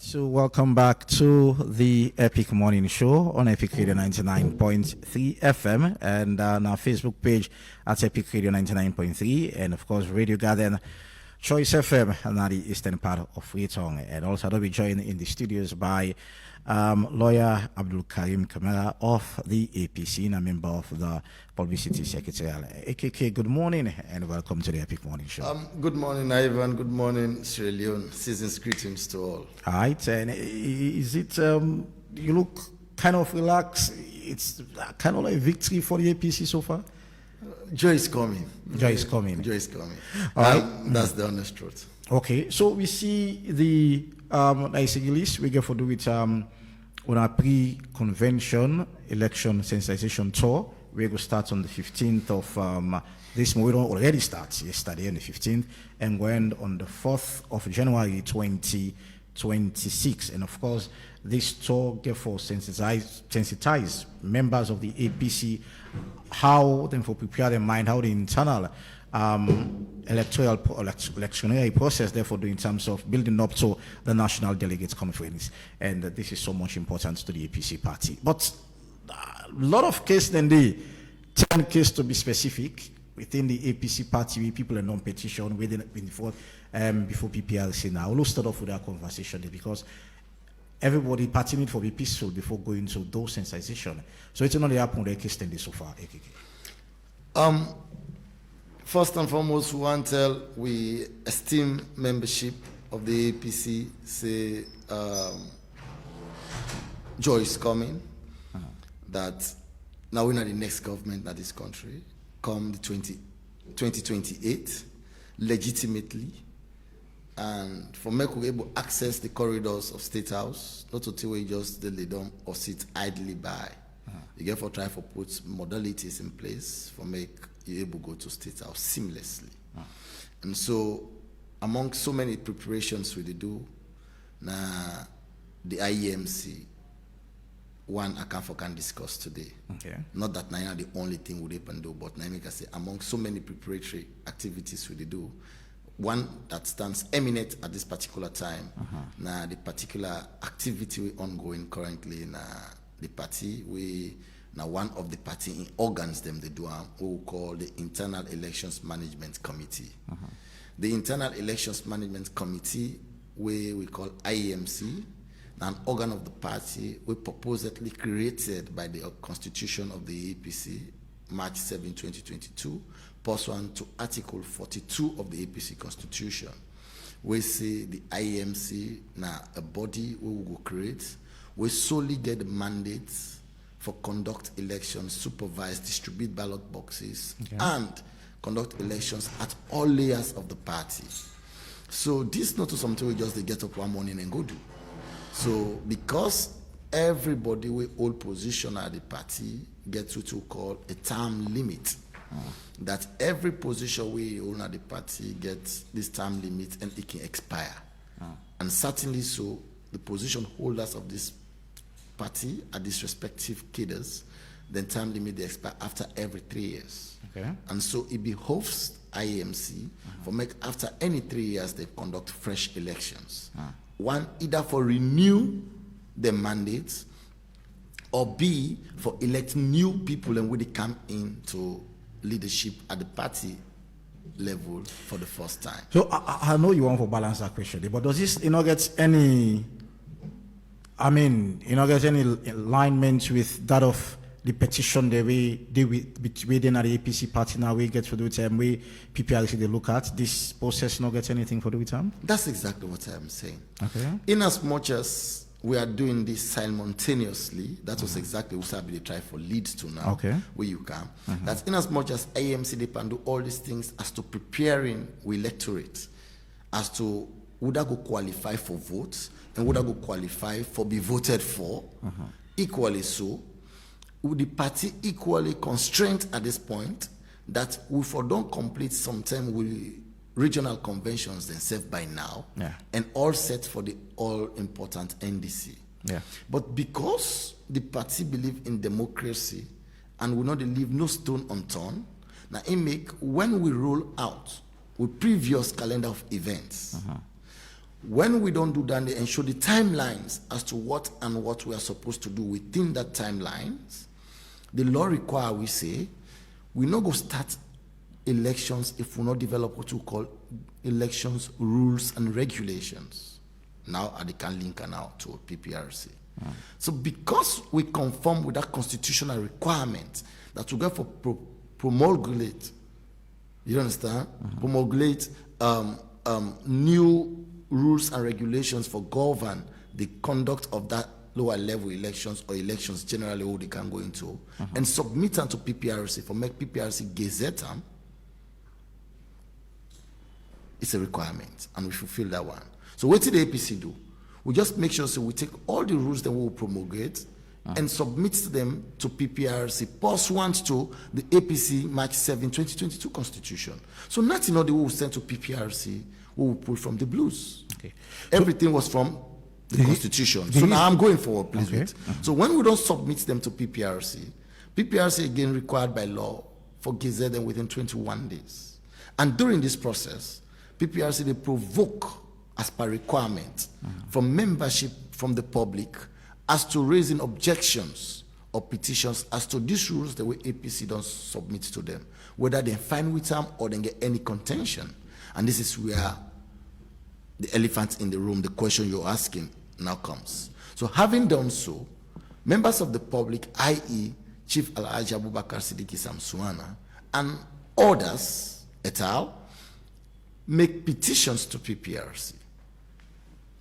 So welcome back to the Epic Morning Show on Epic Radio 99.3 FM and on our Facebook page at Epic Radio 99.3 and of course Radio Garden Choice FM and the eastern part of Freetong. And also I'll be joined in the studios by lawyer Abdul Karim Kamara of the APC and a member of the Publicity Secretarial. AKK, good morning and welcome to the Epic Morning Show. Good morning, Ivan. Good morning, Sierra Leone. Season's greetings to all. All right. And is it, you look kind of relaxed? It's kind of like victory for the APC so far? Joy is coming. Joy is coming. Joy is coming. All right. That's the honest truth. Okay. So we see the list we get for do with on our pre-convention election sensitization tour. We will start on the 15th of this month. We don't already start yesterday on the 15th and go end on the 4th of January 2026. And of course, this tour get for sensitize members of the APC how them for prepare their mind, how the internal electionary process therefore do in terms of building up to the National Delegates Conference. And this is so much important to the APC party. But a lot of cases then they 10 cases to be specific within the APC party, people are non-petition before PPRC now. We'll start off with our conversation because everybody party need for be peaceful before going to those sensitization. So it's not happened the case so far, AKK. First and foremost, we esteem membership of the APC, say joy is coming, that now we're not the next government in this country, come the 2028, legitimately, and for me to be able to access the corridors of State House, not to tell you just lay down or sit idly by. You get for try for put modalities in place for make you able to go to State House seamlessly. And so among so many preparations we do, now the IEMC, one I can discuss today. Okay. Not that now the only thing we can do, but now I can say among so many preparatory activities we do, one that stands eminent at this particular time, now the particular activity we ongoing currently in the party, we now one of the party organs them they do we call the Internal Elections Management Committee. The Internal Elections Management Committee, we call IEMC, an organ of the party, we purportedly created by the Constitution of the APC, March 7, 2022, pursuant to Article 42 of the APC Constitution. We say the IEMC now a body we will go create. We solely get the mandates for conduct elections, supervise, distribute ballot boxes, and conduct elections at all layers of the party. So this not something we just get up one morning and go do. So because everybody we hold position at the party gets what we call a term limit. That every position we hold at the party gets this term limit and it can expire. And certainly so, the position holders of this party at these respective cadres, then term limit they expire after every 3 years. Okay. And so it behoves IEMC for make after any 3 years they conduct fresh elections. One, either for renew the mandates, or B, for elect new people and when they come into leadership at the party level for the first time. So I know you want to balance that question, but does this get any? Get any alignment with that of the petition that we within the APC party now we get to do time we PPRC they look at this process not get anything for the time? That's exactly what I'm saying. Okay. In as much as we are doing this simultaneously, that was exactly what we try for leads to now. Okay. Where you come. That's in as much as AMC they can do all these things as to preparing we electorate, as to would I go qualify for votes and would I go qualify for be voted for. Equally so, would the party equally constrained at this point that we for don't complete sometime with regional conventions themselves by now, and all set for the all-important NDC. But because the party believe in democracy and will not leave no stone unturned, now it make when we roll out with previous calendar of events, When we don't do that, they ensure the timelines as to what and what we are supposed to do within that timelines. The law require, we say, we not go start elections if we not develop what we call elections rules and regulations. Now, they can link now to PPRC. So because we conform with that constitutional requirement that we go for promulgate, you understand? Promulgate new rules and regulations for govern the conduct of that lower level elections or elections generally who they can go into and submit them to PPRC for make PPRC gazette them. It's a requirement and we fulfill that one. So what did the APC do? We just make sure so we take all the rules that we will promulgate and submit them to PPRC pursuant to the APC March 7, 2022 Constitution. So nothing of the will send to PPRC we will pull from the blues. Okay. Everything was from the Constitution. So now I'm going forward, please wait. So when we don't submit them to PPRC, PPRC again required by law for gazette them within 21 days. And during this process, PPRC they provoke as per requirement from membership from the public as to raising objections or petitions as to these rules the way APC don't submit to them, whether they're fine with them or they get any contention. And this is where the elephant in the room, the question you're asking now comes. So having done so, members of the public, i.e. Chief Alhaji Abubakar Siddiqui Samsuana and others, et al., make petitions to PPRC.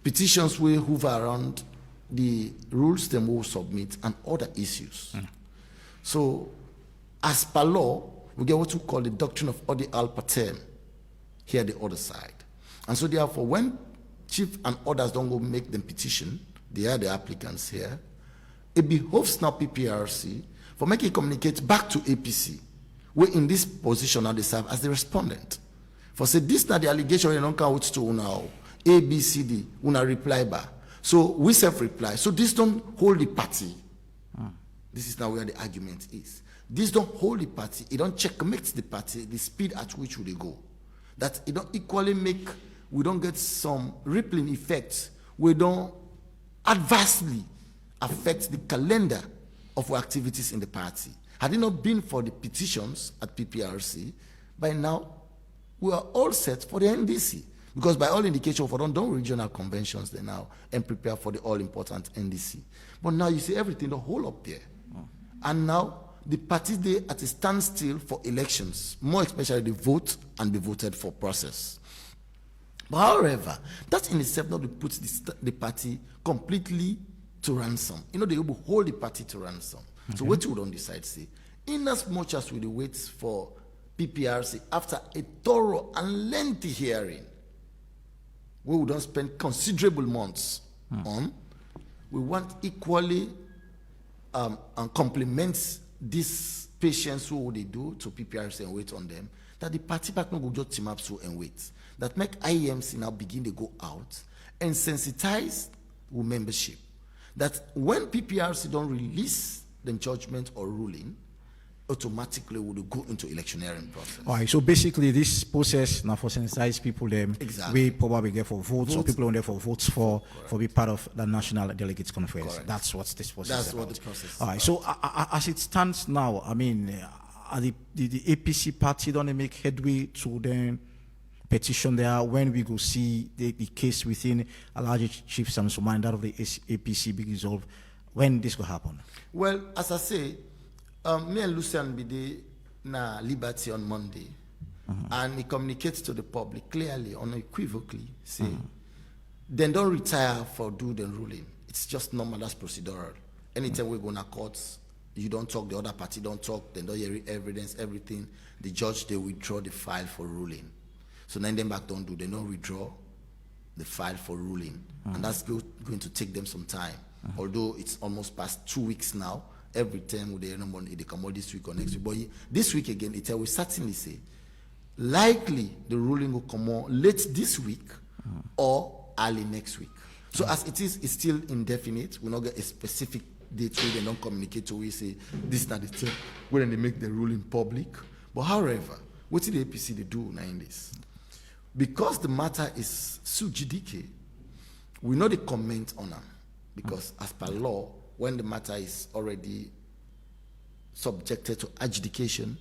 Petitions will hover around the rules they will submit and other issues. So, as per law, we get what we call the doctrine of odi al patem, here the other side. And so therefore, when chief and others don't go make them petition, they are the applicants here, it behoves now PPRC for making communicate back to APC, where in this position now they serve as the respondent. For say this now the allegation you don't count to now A, B, C, D, una reply back. So we self-reply. So this don't hold the party. This is now where the argument is. This don't hold the party. It don't checkmate the party, the speed at which would they go. That it don't equally make, we don't get some rippling effects. We don't adversely affect the calendar of our activities in the party. Had it not been for the petitions at PPRC, by now we are all set for the NDC. Because by all indication, for don't regional conventions they now and prepare for the all-important NDC. But now you see everything, the whole up there. And now the party they at a standstill for elections, more especially the vote and be voted for process. But however, that in itself not puts the party completely to ransom. You know, they will hold the party to ransom. So what you don't decide, say, in as much as we wait for PPRC after a thorough and lengthy hearing, we would not spend considerable months on, we want equally and complements these patients who they do to PPRC and wait on them, that the party back no go just team up so and wait. That make IEMC now begin to go out and sensitize with membership. That when PPRC don't release the judgment or ruling, automatically would go into electioneering process. All right, so basically this process now for sensitize people them we probably get for votes or people on there for votes for be part of the National Delegates Conference. Correct. That's what this process is about. That's what the process is. All right, so as it stands now, I mean, the APC party don't make headway to the petition there when we go see the case within Alhaji Chief Samsuman that of the APC be resolved, when this will happen? Well, as I say, me and Lucian be there na Liberty on Monday, and he communicates to the public clearly, unequivocally, say, then don't retire for do the ruling. It's just normal, that's procedural. Anytime we go to courts, you don't talk, the other party don't talk, they don't hear evidence, everything. The judge, they withdraw the file for ruling. So then them back don't do, they don't withdraw the file for ruling. And that's going to take them some time. Although it's almost past 2 weeks now, every time they come out this week or next week. But this week again, it will certainly say, likely the ruling will come out late this week or early next week. So as it is, it's still indefinite. We not get a specific date where they don't communicate to we say this is not the time when they make the ruling public. But however, what did the APC they do now in this? Because the matter is sui judice, we know the comment on them because as per law, when the matter is already subjected to adjudication,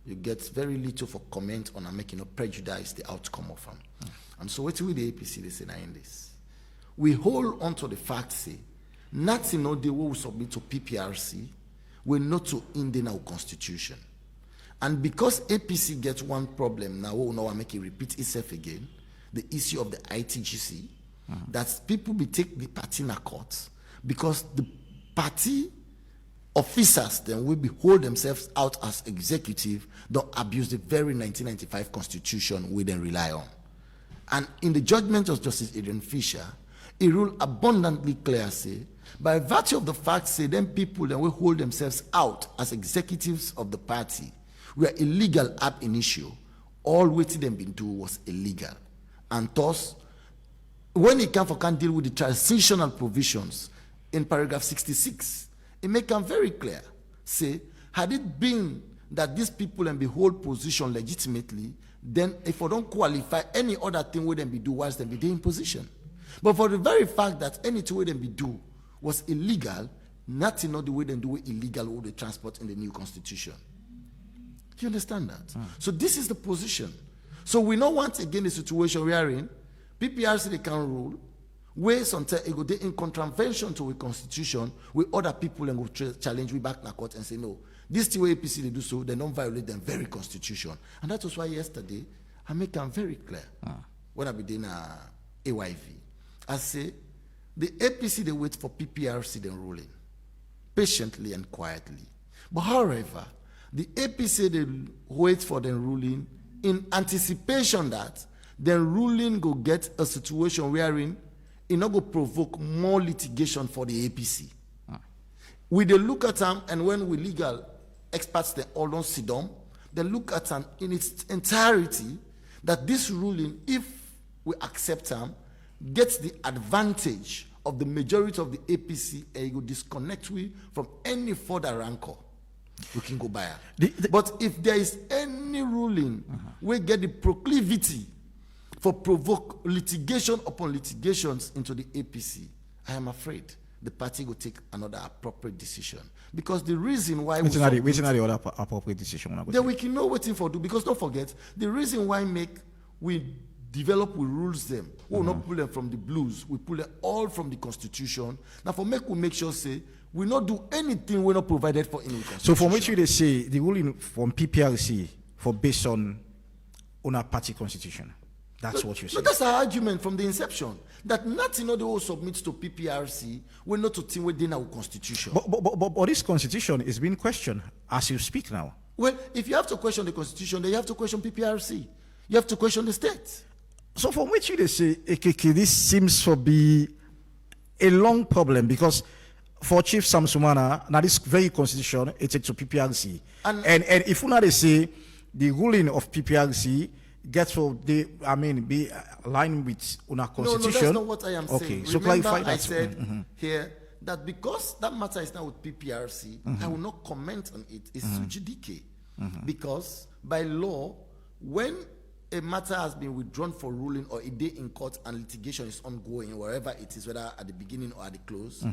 you get very little for comment on and making prejudice the outcome of them. And so what with the APC they say now in this? We hold on to the fact say nothing no they will submit to PPRC, we're not to Indian our constitution. And because APC gets one problem now, we now make it repeat itself again, the issue of the ITGC, that people be take the party in a court because the party officers then will be hold themselves out as executive, don't abuse the very 1995 constitution we then rely on. And in the judgment of Justice Adrian Fisher, he ruled abundantly clear, say, by virtue of the fact, say, them people then will hold themselves out as executives of the party, were illegal ab initio, all what them been do was illegal. And thus, when it can deal with the transitional provisions in paragraph 66, it make them very clear. Say, had it been that these people and be hold position legitimately, then if I don't qualify any other thing with them be do whilst them be in position. But for the very fact that anything with them be do was illegal, nothing not the way them do it illegal with the transport in the new constitution. Do you understand that? So this is the position. So we don't want again the situation we are in. PPRC they can rule, ways until it go in contravention to the constitution, with other people and go challenge we back in the court and say no. This the way APC they do so, they don't violate the very constitution. And that was why yesterday I make them very clear when I be doing AYV. I say the APC they wait for PPRC then ruling patiently and quietly. But however, the APC they wait for the ruling in anticipation that the ruling go get a situation wherein it not go provoke more litigation for the APC. We they look at them, and when we legal experts they all don't sit down, they look at them in its entirety that this ruling, if we accept them, gets the advantage of the majority of the APC and it will disconnect we from any further rancor. We can go by it. But if there is any ruling, we get the proclivity for provoke litigation upon litigations into the APC, I am afraid the party will take another appropriate decision. Because the reason why which is not the other appropriate decision? Then we can know waiting for do, because don't forget, the reason why we develop, we rules them. We will not pull them from the blues. We pull them all from the constitution. Now we make sure say, we not do anything we're not provided for in the constitution. So from which you they say, the ruling from PPRC for based on a party constitution. That's what you say. No, that's our argument from the inception. That nothing they will submit to PPRC, we're not to think within our constitution. But this constitution is being questioned as you speak now. Well, if you have to question the constitution, then you have to question PPRC. You have to question the state. So from which you they say, AKK, this seems to be a long problem because for Chief Samsumana, now this very constitution, it's to PPRC. And if you now they say the ruling of PPRC gets for be aligned with our constitution. No, that's not what I am saying. Okay, so remember clarify that. I said here that because that matter is now with PPRC, I will not comment on it. It's sui judice. Because by law, when a matter has been withdrawn for ruling or a day in court and litigation is ongoing, wherever it is, whether at the beginning or at the close,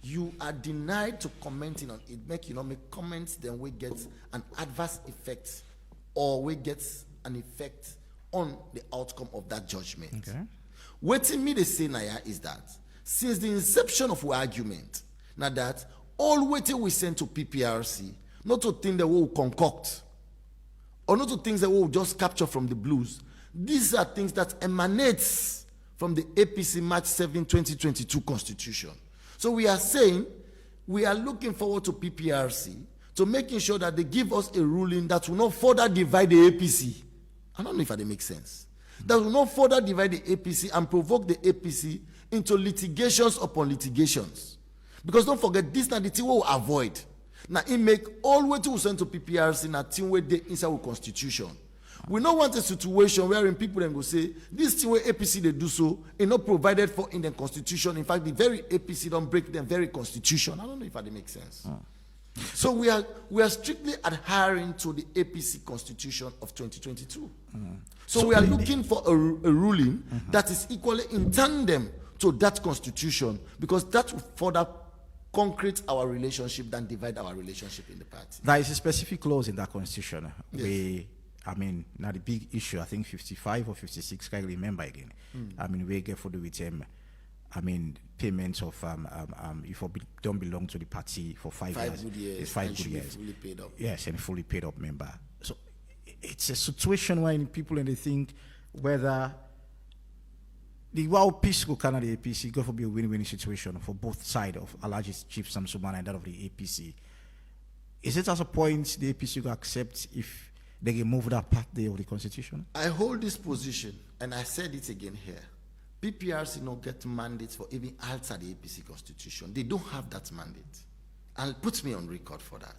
you are denied to commenting on it. Make comments, then we get an adverse effect or we get an effect on the outcome of that judgment. Okay. What me they say Naya is that since the inception of our argument, now that all waiting we send to PPRC, not to think that we will concoct, or not to things that we will just capture from the blues. These are things that emanates from the APC March 7, 2022 Constitution. So we are saying we are looking forward to PPRC to making sure that they give us a ruling that will not further divide the APC. I don't know if that makes sense. That will not further divide the APC and provoke the APC into litigations upon litigations. Because don't forget, this is not the thing we will avoid. Now, it make all way to send to PPRC in a thing where they inside our constitution. We don't want a situation wherein people then go say, this thing where APC they do so, is not provided for in the constitution. In fact, the very APC don't break the very constitution. I don't know if that makes sense. So we are strictly adhering to the APC Constitution of 2022. So we are looking for a ruling that is equally in tandem to that constitution, because that will further concrete our relationship than divide our relationship in the party. There is a specific clause in that constitution Yes. where, I mean, now the big issue, I think 55 or 56, can't remember again. I mean, we get for the with I mean, payments of if you don't belong to the party for 5 years. Good years. It's 5 and good should be years. fully paid up. Yes, and fully paid up member. So it's a situation where people and they think whether the peace go kind of the APC go for be a win-win situation for both sides of Alhaji Chief Samsumana and that of the APC. Is it as a point the APC will accept if they remove that part there of the constitution? I hold this position, and I said it again here. PPRC not get mandates for even alter the APC constitution. They don't have that mandate. And put me on record for that.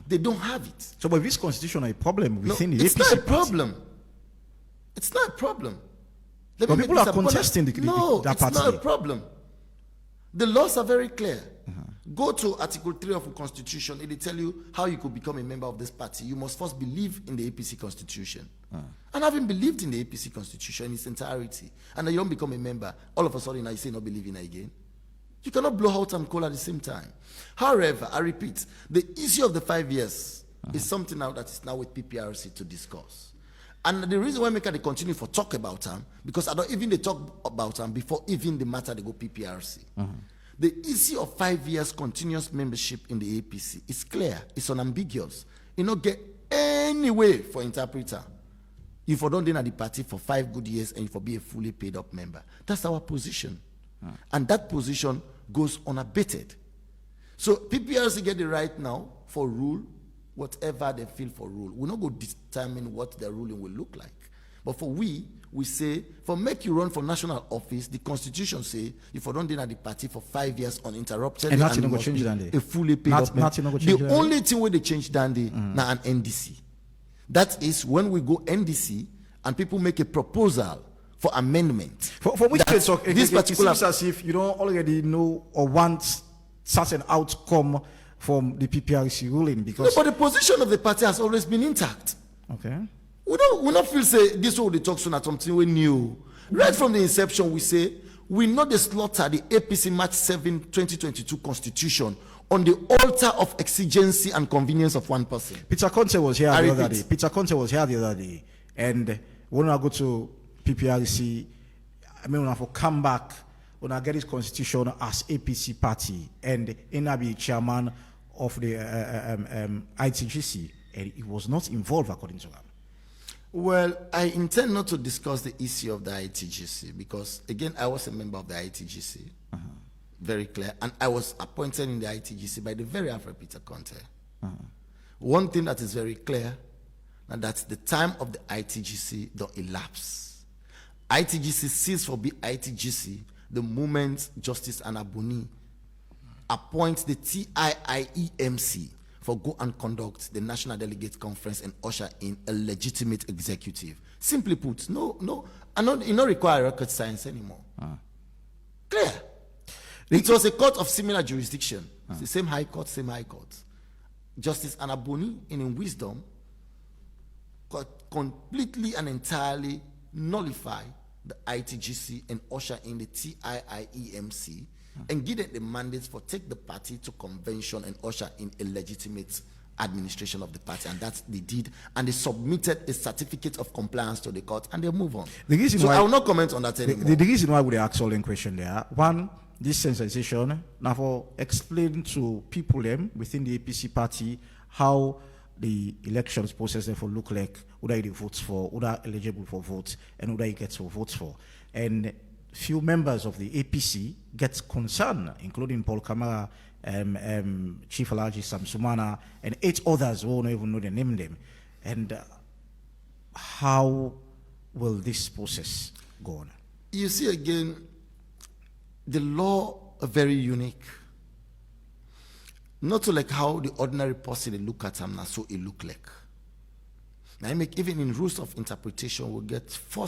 They don't have it. So, but this constitution is a problem within the APC. It's not a party. problem. It's not a problem. Let But me people make are this a point. contesting No, that it's party. not a problem. The laws are very clear. Go to Article 3 of the Constitution. It will tell you how you could become a member of this party. You must first believe in the APC Constitution. And having believed in the APC Constitution in its entirety, and then you don't become a member, all of a sudden now you say not believing again. You cannot blow out and coal at the same time. However, I repeat, the issue of the 5 years is something now that is now with PPRC to discuss. And the reason why they continue for talk about them, because I don't even they talk about them before even the matter they go PPRC. The issue of 5 years continuous membership in the APC is clear. It's unambiguous. You don't get any way for interpreter. If you don't at the party for 5 good years and you be a fully paid up member. That's our position. And that position goes unabated. So PPRC get the right now for rule whatever they feel for rule. We're not going to determine what their ruling will look like. But for we say, for make you run for national office, the constitution say, if you don't at the party for 5 years uninterrupted, and nothing going to change that day. A fully paid up member. The only thing where they change that day, now an NDC. That is when we go NDC and people make a proposal for amendment. For which case, this particular, it seems as if you don't already know or want such an outcome from the PPRC ruling, because no, but the position of the party has always been intact. Okay. We not feel say this will the talk soon at something we knew. Right from the inception, we say we know the slaughter the APC March 7, 2022 constitution on the altar of exigency and convenience of one person. Peter Conte was here the other day. Peter Conte was here the other day, and when I go to PPRC, I mean, when I come back, when I get his constitution as APC party, and I be chairman of the ITGC, and he was not involved according to him. Well, I intend not to discuss the issue of the ITGC because, again, I was a member of the ITGC, very clear, and I was appointed in the ITGC by the very Alfred Peter Conte. One thing that is very clear, and that's the time of the ITGC don't elapse. ITGC ceased for be ITGC the moment Justice Anabuni appoints the TIIEMC for go and conduct the National Delegate Conference and usher in a legitimate executive. Simply put, you don't require rocket science anymore. Clear. It was a court of similar jurisdiction. It's the same high court, Justice Anabuni, in wisdom, completely and entirely nullify the ITGC and usher in the TIIEMC and give them the mandates for take the party to convention and usher in a legitimate administration of the party, and that's they did, and they submitted a certificate of compliance to the court, and they move on. So I will not comment on that anymore. The reason why we ask all in question there, one, this sensitization, now for explain to people within the APC party how the elections process therefore look like, who they votes for, who are eligible for votes, and who they get to votes for. And few members of the APC get concerned, including Paul Kamara, Chief Alhaji Samsumana, and 8 others who don't even know the name of them. And how will this process go on? You see, again, the law are very unique. Not to like how the ordinary person they look at them, so it look like. Now, even in rules of interpretation, we'll get 4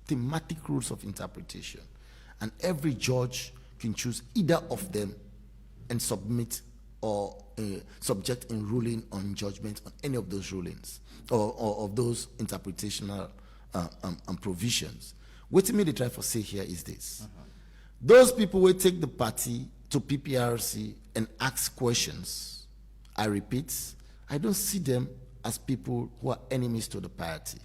thematic rules of interpretation, and every judge can choose either of them and submit or subject in ruling on judgment on any of those rulings or of those interpretational provisions. What me they try to say here is this: Those people will take the party to PPRC and ask questions. I repeat, I don't see them as people who are enemies to the party.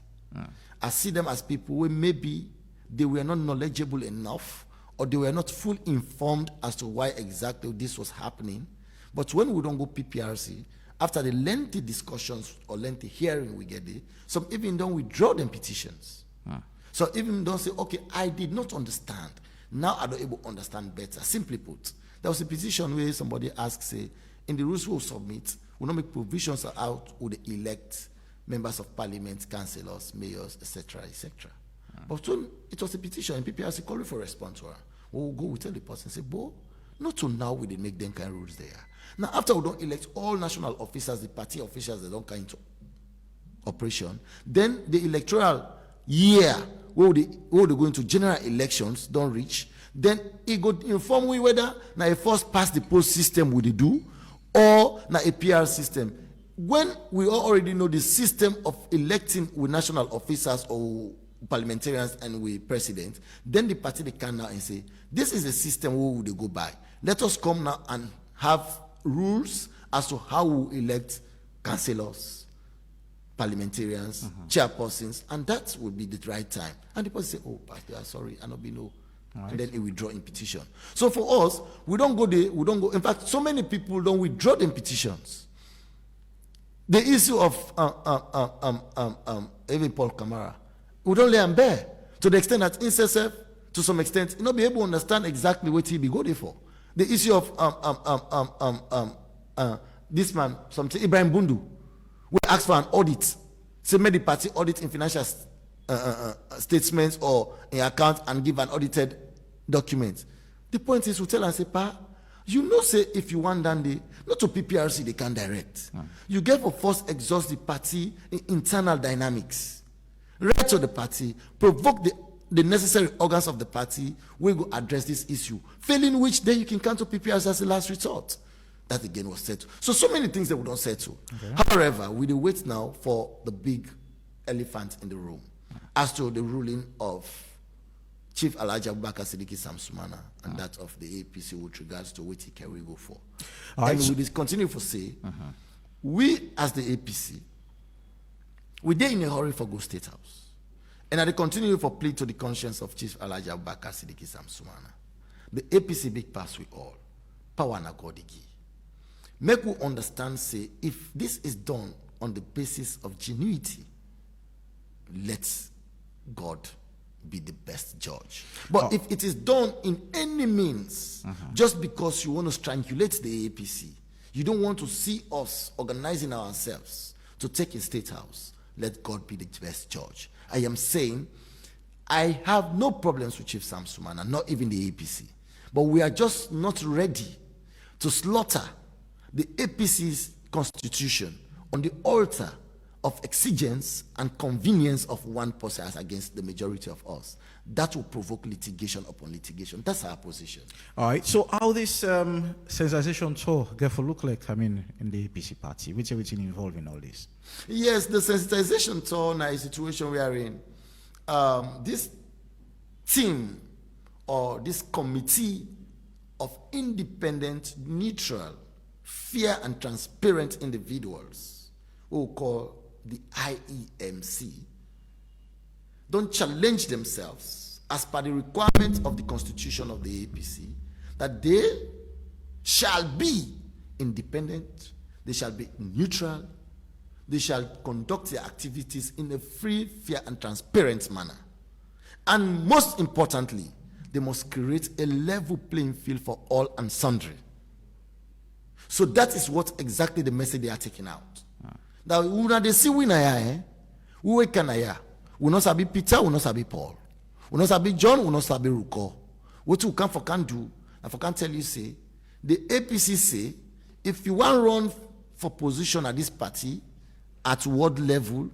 I see them as people who maybe they were not knowledgeable enough, or they were not fully informed as to why exactly this was happening. But when we don't go PPRC, after the lengthy discussions or lengthy hearing we get there, some even don't withdraw them petitions. So even don't say, okay, I did not understand. Now I don't able to understand better. Simply put, there was a petition where somebody asked, say, in the rules we'll submit, we'll not make provisions out would they elect members of parliament, councillors, mayors, etc., etc. But when it was a petition, and PPRC calling for a response to her, we'll go, we tell the person, say, Bo, not to now will they make them kind of rules there. Now, after we don't elect all national officers, the party officials, they don't come into operation, then the electoral year, where they go into general elections, don't reach, then it go inform we whether now a first past the post system will they do, or now a PR system. When we already know the system of electing with national officers or parliamentarians and with president, then the party they can now and say, this is a system where would they go by. Let us come now and have rules as to how we elect councillors, parliamentarians, chairpersons, and that would be the right time. And the person say, oh, Pastor, sorry, I not be no. Right. And then it withdraw in petition. So for us, we don't go there, we don't go. In fact, so many people don't withdraw in petitions. The issue of even Paul Kamara, we don't lay him bare to the extent that INSESF, to some extent, you not be able to understand exactly what he be going there for. The issue of this man, something Ibrahim Bundu, we ask for an audit. Say, may the party audit in financial statements or in account and give an audited document. The point is, we tell and say, Pa, you know, say if you want down the not to PPRC, they can direct. You get for first exhaust the party in internal dynamics. Write to the party, provoke the necessary organs of the party, we go address this issue. Failing which, then you can come to PPRC as a last resort. That again was settled. So many things that we don't settle. Okay. However, we wait now for the big elephant in the room as to the ruling of Chief Alhaji Abubakar Siddiqui Samsumana and that of the APC with regards to what he can we go for. And we will continue to say, we as the APC, we did in a hurry for go State House. And I continue for plea to the conscience of Chief Alhaji Abubakar Siddiqui Samsumana. The APC big pass we all. Power na God give. Make we understand, say, if this is done on the basis of genuity, let God be the best judge. But if it is done in any means, just because you want to strangulate the APC, you don't want to see us organizing ourselves to take a State House, let God be the best judge. I am saying, I have no problems with Chief Samsumana, not even the APC. But we are just not ready to slaughter the APC's constitution on the altar of exigence and convenience of one person as against the majority of us. That will provoke litigation upon litigation. That's our position. All right. So how this sensitization tour get for look like, I mean, in the APC party? Which everything involved in all this? Yes, the sensitization tour now is a situation we are in. This team or this committee of independent, neutral, fair and transparent individuals who call the IEMC don't challenge themselves as per the requirement of the constitution of the APC that they shall be independent, they shall be neutral, they shall conduct their activities in a free, fair and transparent manner. And most importantly, they must create a level playing field for all and sundry. So that is what exactly the message they are taking out. Now, when they see we can we not sabi Peter, we not sabi Paul, we not sabi John, we not sabi Ruko. What you can for can do, and for can tell you say, the APC say, if you want run for position at this party at world level,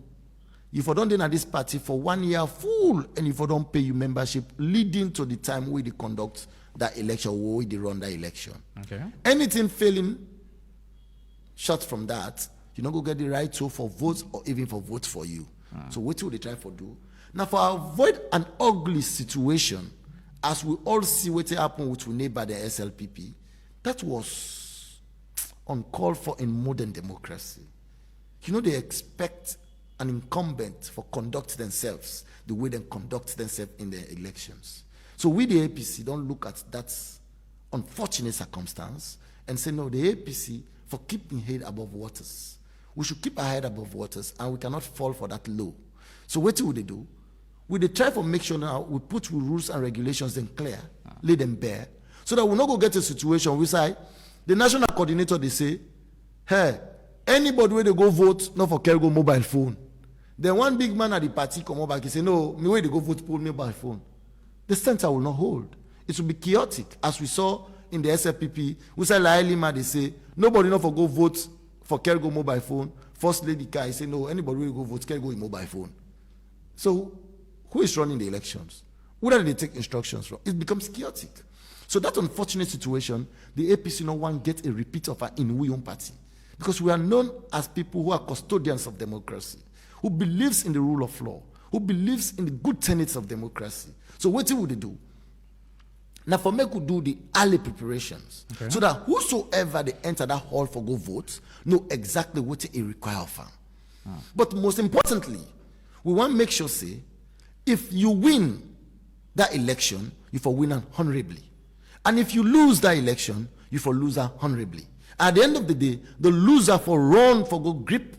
if you don't do at this party for 1 year full, and if you don't pay your membership, leading to the time where they conduct that election, where they run that election. Okay. Anything failing short from that, you don't go get the right to for votes or even for votes for you. So what will they try for do? Now, for avoid an ugly situation as we all see what happened with we neighbor the SLPP, that was uncalled for in modern democracy. You know, they expect an incumbent for conduct themselves the way they conduct themselves in the elections. So we, the APC, don't look at that unfortunate circumstance and say, no, the APC, for keeping head above waters, we should keep our head above waters and we cannot fall for that low. So what do they do? We try to make sure now we put rules and regulations then clear, lay them bare, so that we'll not go get a situation where say, the national coordinator, they say, hey, anybody where they go vote, not for carry go mobile phone. Then one big man at the party come over and say, no, me where they go vote, pull mobile phone. The center will not hold. It will be chaotic, as we saw in the SFPP. We say, La Lima, they say, nobody not for go vote for carry go mobile phone. First lady Kai say, no, anybody will go vote, carry go in mobile phone. So, who is running the elections? Where do they take instructions from? It becomes chaotic. So that unfortunate situation, the APC no one get a repeat of our in we own party. Because we are known as people who are custodians of democracy, who believes in the rule of law, who believes in the good tenets of democracy. So what would they do? Now for me could do the early preparations, so that whosoever they enter that hall for go vote know exactly what it require of them. But most importantly, we want to make sure, say, if you win that election, you for win honorably. And if you lose that election, you for lose honorably. At the end of the day, the loser for run for go grip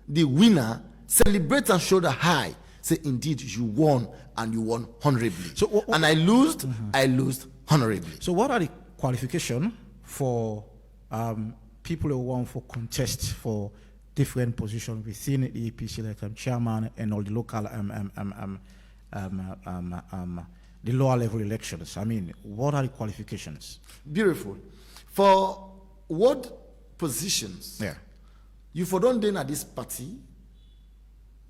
the winner, celebrate and shoulder high. Say, indeed, you won and you won honorably. So, and I lost, I lost honorably. So what are the qualifications for people who want for contest for different positions within the APC, like chairman and all the local the lower level elections? I mean, what are the qualifications? Beautiful. For what positions? Yeah. You for don't then at this party,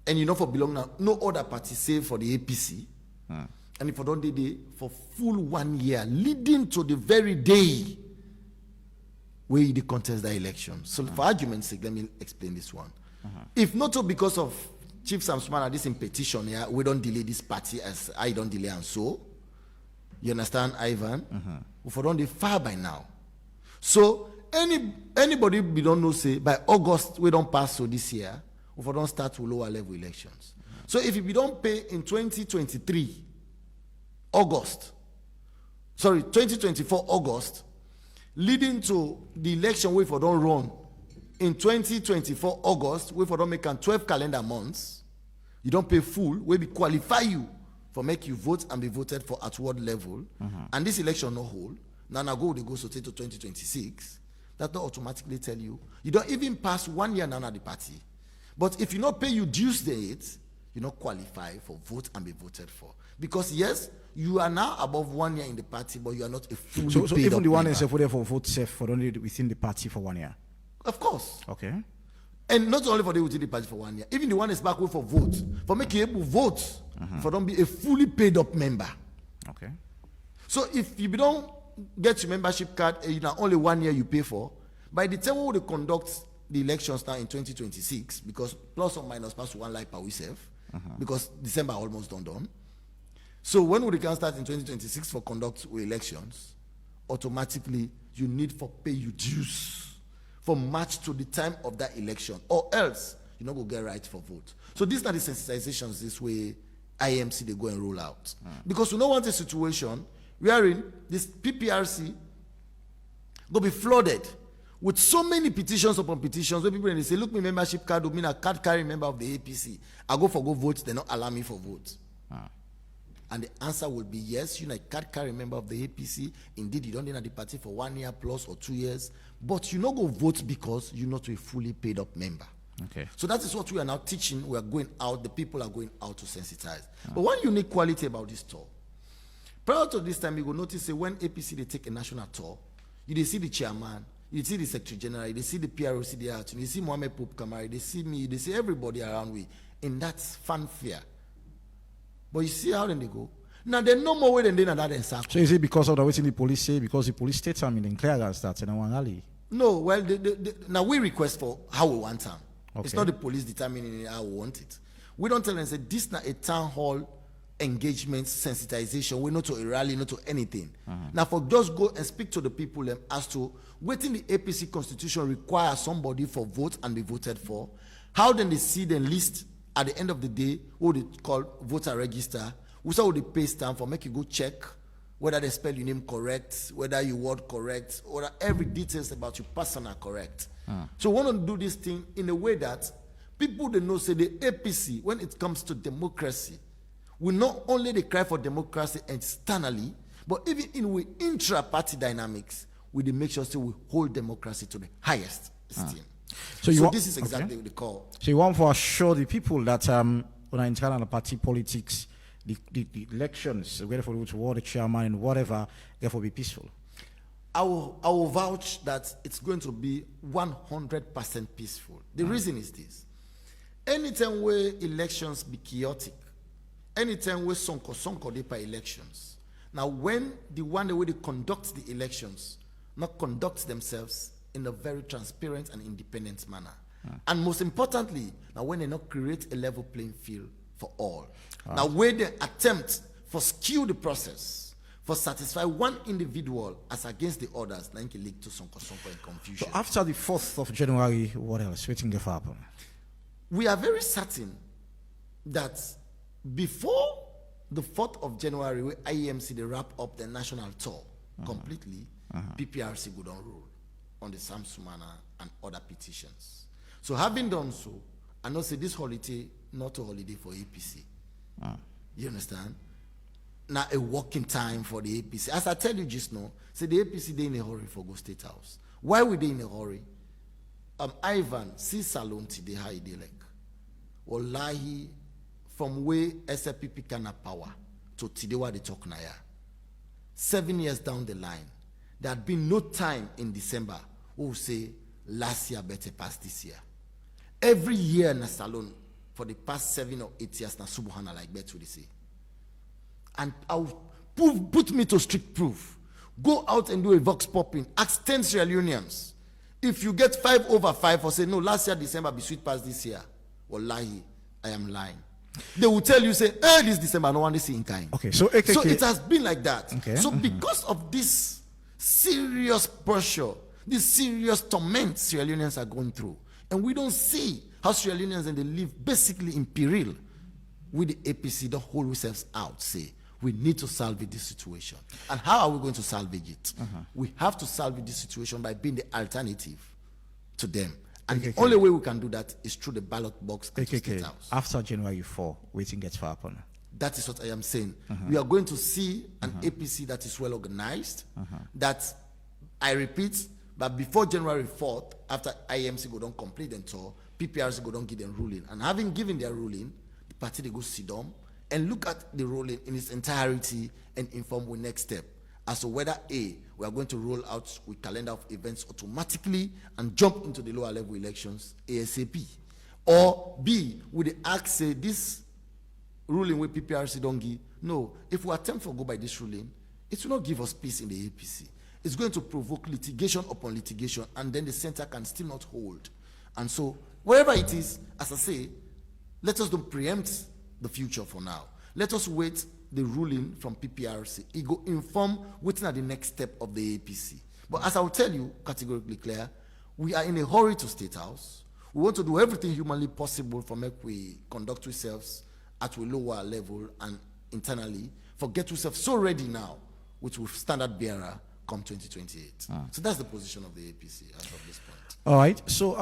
and you know for belong now, no other party save for the APC. And if you don't do it for full 1 year, leading to the very day where you contest the election. So for argument's sake, let me explain this one. If not so because of Chief Samsman this in petition here, we don't delay this party as I don't delay and so. You understand, Ivan? We for don't be far by now. So anybody we don't know say by August we don't pass so this year, we for don't start with lower level elections. So if we don't pay in 2023 August, 2024 August, leading to the election we for don't run in 2024 August, we for don't make 12 calendar months, you don't pay full, we be qualify you for make you vote and be voted for at what level, and this election no hold. Now go they go so to 2026. That don't automatically tell you don't even pass 1 year now at the party. But if you not pay your dues date, you not qualify for vote and be voted for. Because yes, you are now above 1 year in the party, but you are not a fully so paid even the one is member. for vote safe for only within the party for 1 year. Of course. Okay. And not only for the within the party for 1 year, even the one is backward for vote, for making able to vote, for don't be a fully paid up member. Okay. So if you don't get your membership card, you know only 1 year you pay for, by the time we will conduct the elections now in 2026, because plus or minus pass one life per we save, because December almost done. So when we can start in 2026 for conduct elections, automatically you need for pay your dues from March to the time of that election, or else you not go get right for vote. So these are the sensitizations this way IMC they go and roll out. Because we don't want a situation wherein this PPRC go be flooded with so many petitions upon petitions where people they say, look, my membership card will mean a card carrying member of the APC. I go for go vote, they not allow me for vote. And the answer will be yes, you're a card carrying member of the APC. Indeed, you don't need the party for 1 year plus or 2 years, but you not go vote because you're not a fully paid up member. Okay. So that is what we are now teaching. We are going out, the people are going out to sensitize. But one unique quality about this tour, prior to this time, you will notice that when APC they take a national tour, you see the chairman, you see the secretary general, you see the PRC there, you see Mohamed Pope Kamari, they see me, they see everybody around me, and that's fanfare. But you see how then they go. Now there's no more way than they that in circle. So is it because of the way the police say, because the police state I mean in clear as that in one alley? No, well now we request for how we want them. Okay. It's not the police determining how we want it. We don't tell them say this not a town hall engagement, sensitization. We're not to a rally, not to anything. Now, for just go and speak to the people as to waiting the APC constitution require somebody for vote and be voted for. How then they see the list at the end of the day, what they call voter register, which would they pay stamp for, make you go check whether they spell your name correct, whether your word correct, or every details about your person are correct. So we want to do this thing in a way that people they know say the APC, when it comes to democracy, we not only they cry for democracy externally, but even in we intra-party dynamics, we they make sure so we hold democracy to the highest esteem. So this is exactly what they call. So you want to assure the people that on internal party politics, the elections, whether for to war the chairman and whatever, therefore be peaceful. I will vouch that it's going to be 100% peaceful. The reason is this. Anytime where elections be chaotic, anytime where sonko they pay elections. Now when the way they conduct the elections, not conduct themselves in a very transparent and independent manner. And most importantly, now when they not create a level playing field for all. Now when they attempt for skew the process, for satisfy one individual as against the others, then can lead to sonko and confusion. So after the 4th of January, what else? Waiting to happen? We are very certain that before the 4th of January, where IEMC they wrap up the national tour completely, PPRC would on rule on the Sam Sumana and other petitions. So having done so, I know say this holiday not a holiday for APC. You understand? Now a working time for the APC. As I tell you just now, say the APC they in a hurry for go State House. Why were they in a hurry? Ivan, see Salon today how he like. Wallahi, from where SLPP can have power to today what they talk now. 7 years down the line, there had been no time in December who will say last year better pass this year. Every year in a salon for the past 7 or 8 years, na subhana like bet what they say. And I'll put me to strict proof. Go out and do a vox popping, ask 10 Sierra Leoneans. If you get 5 over 5 or say no, last year December be sweet past this year, wallahi, I am lying. They will tell you, say, this December, I don't want to see in kind. Okay, so AKK. So it has been like that. Okay. So because of this serious pressure, this serious torment Sierra Leoneans are going through, and we don't see how Sierra Leoneans and they live basically in peril, with the APC, the whole ourselves out, say, we need to salvage this situation. And how are we going to salvage it? We have to salvage this situation by being the alternative to them. And AKK. the only way we can do that is through the ballot box and the State House. After January 4, waiting gets far upon. That is what I am saying. We are going to see an APC that is well organized, that, I repeat, but before January 4th, after IMC go down complete and tour, PPRC go down give them ruling. And having given their ruling, the party they go sit down and look at the ruling in its entirety and inform the next step as to whether A, we are going to roll out with calendar of events automatically and jump into the lower level elections ASAP, or B, would they ask say this ruling with PPRC don't give? No, if we attempt to go by this ruling, it will not give us peace in the APC. It's going to provoke litigation upon litigation, and then the center can still not hold. And so wherever it is, as I say, let us don't preempt the future for now. Let us wait the ruling from PPRC. It go inform waiting at the next step of the APC. But as I will tell you categorically clear, we are in a hurry to State House. We want to do everything humanly possible for make we conduct ourselves at a lower level and internally, for get ourselves so ready now, which will standard bearer come 2028. So that's the position of the APC as of this point. All right. So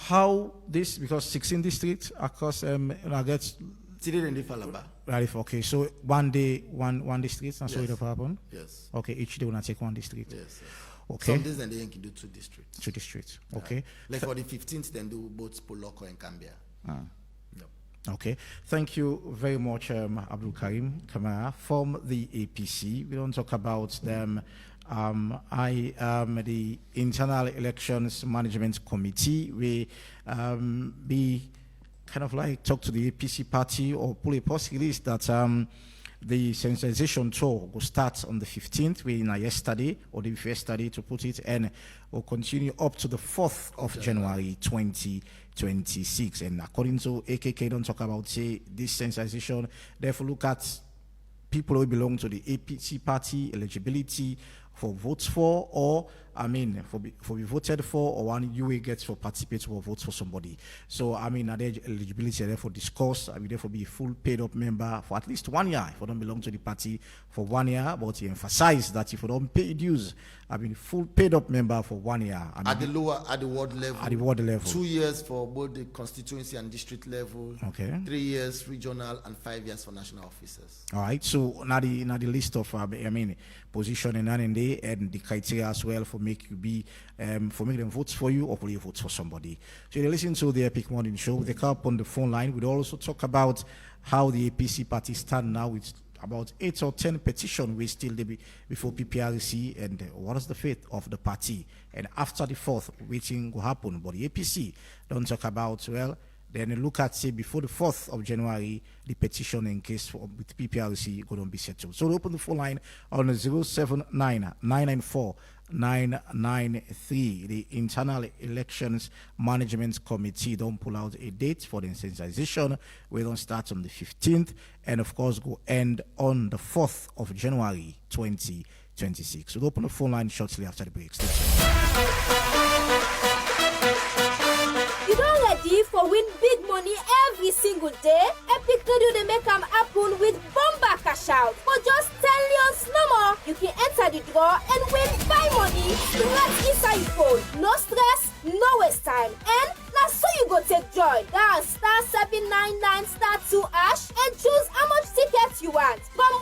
how this, because 16 districts across I guess right, okay, so one day one district, and so it will happen. Yes. Okay, each day we're gonna take one district. Yes. Okay. Some days then they can do 2 districts. 2 districts. Okay. Like for the 15th, then do both Poloko and Cambia. Yep. Okay. Thank you very much, Abdul Karim Kamara from the APC. We don't talk about them. I am the Internal Elections Management Committee. We be kind of like talk to the APC party or pull a post release that the sensitization tour will start on the 15th, yesterday, or the yesterday to put it, and will continue up to the 4th of January 2026. And according to AKK, don't talk about, say, this sensitization, therefore look at people who belong to the APC party, eligibility for votes for, or for be voted for, or one you will get for participate or vote for somebody. So are the eligibility therefore discussed. Therefore be a full paid up member for at least 1 year if you don't belong to the party for 1 year. But he emphasized that if you don't pay dues, full paid up member for 1 year. At the ward level. At the ward level. 2 years for both the constituency and district level. Okay. 3 years regional and 5 years for national officers. All right. So now the list of position and the criteria as well for make you be for make them vote for you or for you vote for somebody. So you listen to the Epic Morning Show. They come up on the phone line. We'll also talk about how the APC party stand now with about 8 or 10 petitions we still be before PPRC, and what is the fate of the party. And after the 4th, waiting will happen. But the APC don't talk about, well, then look at, say, before the 4th of January, the petition in case with PPRC going to be settled. So we open the phone line on 079-994-993. The Internal Elections Management Committee don't pull out a date for the sensitization. We don't start on the 15th and, of course, go end on the 4th of January 2026. So we'll open the phone line shortly after the break. Stay tuned. You don't ready for win big money every single day? Epic Radio they make them happen with bomba cash out. For just 10 leons no more, you can enter the draw and win buy money straight inside your phone. No stress, no waste time. And now so you go take joy. Dial *799*2# and choose how much tickets you want. From